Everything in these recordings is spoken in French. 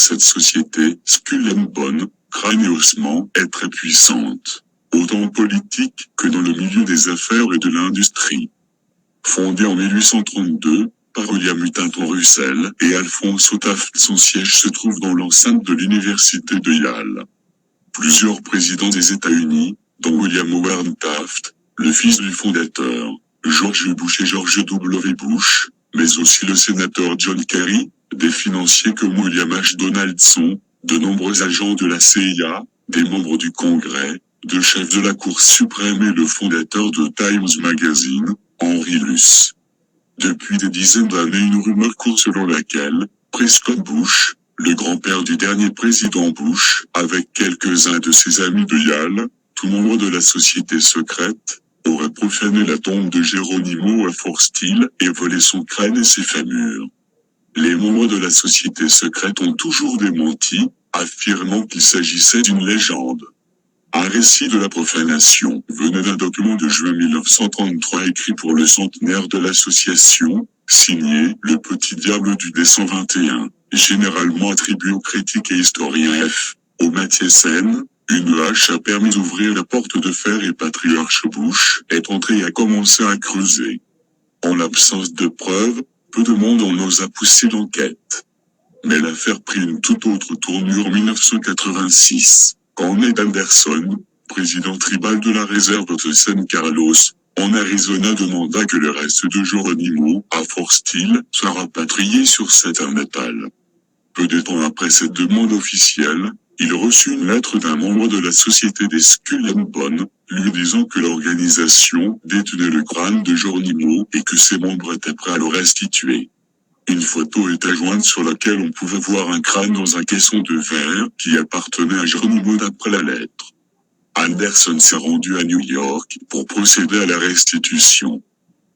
Cette société, Skull and Bones, crâne et ossements, est très puissante, autant en politique que dans le milieu des affaires et de l'industrie. Fondée en 1832, par William Huntington Russell et Alphonse Taft, son siège se trouve dans l'enceinte de l'université de Yale. Plusieurs présidents des États-Unis, dont William Howard Taft, le fils du fondateur, George Bush et George W. Bush, mais aussi le sénateur John Kerry, des financiers comme William H. Donaldson, de nombreux agents de la CIA, des membres du Congrès, de chefs de la Cour suprême et le fondateur de Times Magazine, Henry Luce. Depuis des dizaines d'années, une rumeur court selon laquelle Prescott Bush, le grand-père du dernier président Bush, avec quelques-uns de ses amis de Yale, tout membre de la société secrète, aurait profané la tombe de Geronimo à Fort Steele et volé son crâne et ses fémurs. Les membres de la société secrète ont toujours démenti, affirmant qu'il s'agissait d'une légende. Un récit de la profanation venait d'un document de juin 1933 écrit pour le centenaire de l'association, signé « Le Petit Diable du D-121 », généralement attribué au critique et historien F. O. Mathiesen. Une hache a permis d'ouvrir la porte de fer et Patriarche Bush est entré et a commencé à creuser. En l'absence de preuves, peu de monde en osa pousser l'enquête. Mais l'affaire prit une toute autre tournure en 1986, quand Ned Anderson, président tribal de la réserve de San Carlos, en Arizona, demanda que le reste de Geronimo, à Fort Steele, soit rapatrié sur cette terre natale. Peu de temps après cette demande officielle, il reçut une lettre d'un membre de la société des Skull and Bones, lui disant que l'organisation détenait le crâne de Geronimo et que ses membres étaient prêts à le restituer. Une photo était jointe sur laquelle on pouvait voir un crâne dans un caisson de verre qui appartenait à Geronimo d'après la lettre. Anderson s'est rendu à New York pour procéder à la restitution.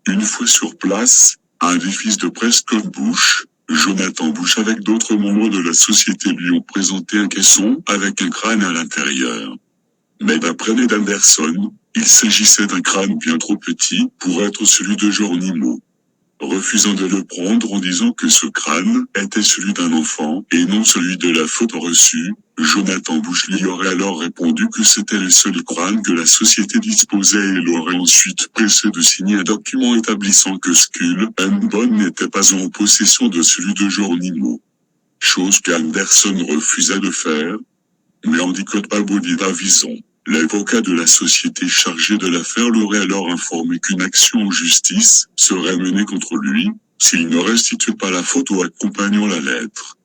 Une fois sur place, un des fils de Prescott Bush, Jonathan Bush, avec d'autres membres de la société, lui ont présenté un caisson avec un crâne à l'intérieur. Mais d'après Ned Anderson, il s'agissait d'un crâne bien trop petit pour être celui de Geronimo. Refusant de le prendre en disant que ce crâne était celui d'un enfant et non celui de la photo reçue, Jonathan Bush lui aurait alors répondu que c'était le seul crâne que la société disposait et l'aurait ensuite pressé de signer un document établissant que Skull and Bones n'était pas en possession de celui de Geronimo. Chose qu'Anderson refusait de faire. Mais Endicott Peabody Davison, l'avocat de la société chargé de l'affaire, l'aurait alors informé qu'une action en justice serait menée contre lui, s'il ne restituait pas la photo accompagnant la lettre.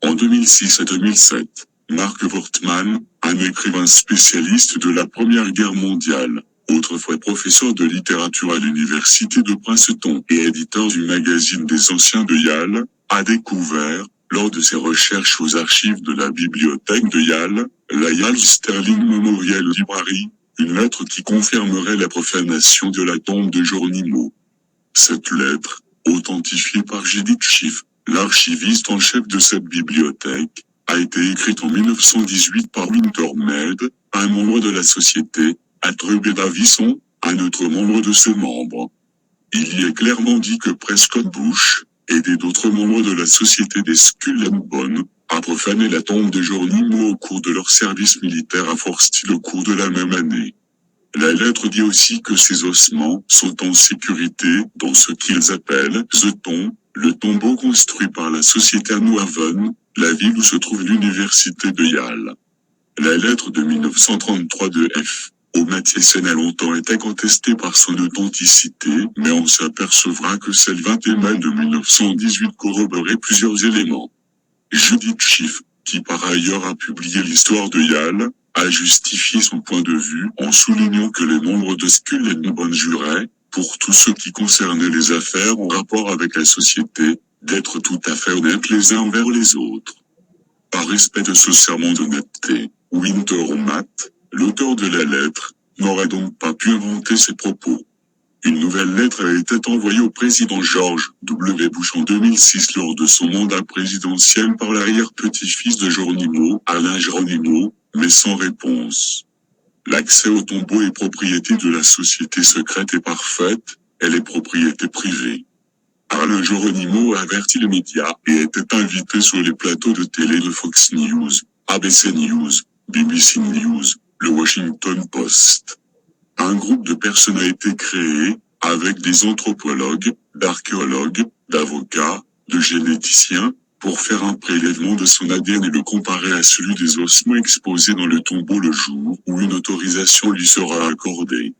En 2006 et 2007, Mark Wortman, un écrivain spécialiste de la Première Guerre mondiale, autrefois professeur de littérature à l'université de Princeton et éditeur du magazine des anciens de Yale, a découvert, lors de ses recherches aux archives de la bibliothèque de Yale, la Yale Sterling Memorial Library, une lettre qui confirmerait la profanation de la tombe de Geronimo. Cette lettre, authentifiée par Judith Schiff, l'archiviste en chef de cette bibliothèque, a été écrite en 1918 par Winter Mead, un membre de la société, à Truby Davison, un autre membre de ses membres. Il y est clairement dit que Prescott Bush, aidé d'autres membres de la société des Skull and Bones, a profané la tombe de Geronimo au cours de leur service militaire à Fort Steele au cours de la même année. La lettre dit aussi que ces ossements sont en sécurité dans ce qu'ils appellent The Tomb, le tombeau construit par la société à New Haven, la ville où se trouve l'université de Yale. La lettre de 1933 de F. O. Mathiesen a longtemps été contestée par son authenticité, mais on s'apercevra que celle 21 mai de 1918 corroborait plusieurs éléments. Judith Schiff, qui par ailleurs a publié l'histoire de Yale, a justifié son point de vue en soulignant que les membres de Skull and Bones juraient, pour tout ce qui concernait les affaires en rapport avec la société, d'être tout à fait honnêtes les uns envers les autres. Par respect de ce serment d'honnêteté, Winter Mead, l'auteur de la lettre, n'aurait donc pas pu inventer ses propos. Une nouvelle lettre a été envoyée au président George W. Bush en 2006 lors de son mandat présidentiel par l'arrière-petit-fils de Geronimo, Alain Geronimo, mais sans réponse. L'accès au tombeau est propriété de la société secrète et parfaite, elle est propriété privée. Alain Geronimo a averti les médias et était invité sur les plateaux de télé de Fox News, ABC News, BBC News, le Washington Post. Un groupe de personnes a été créé, avec des anthropologues, d'archéologues, d'avocats, de généticiens, pour faire un prélèvement de son ADN et le comparer à celui des ossements exposés dans le tombeau le jour où une autorisation lui sera accordée.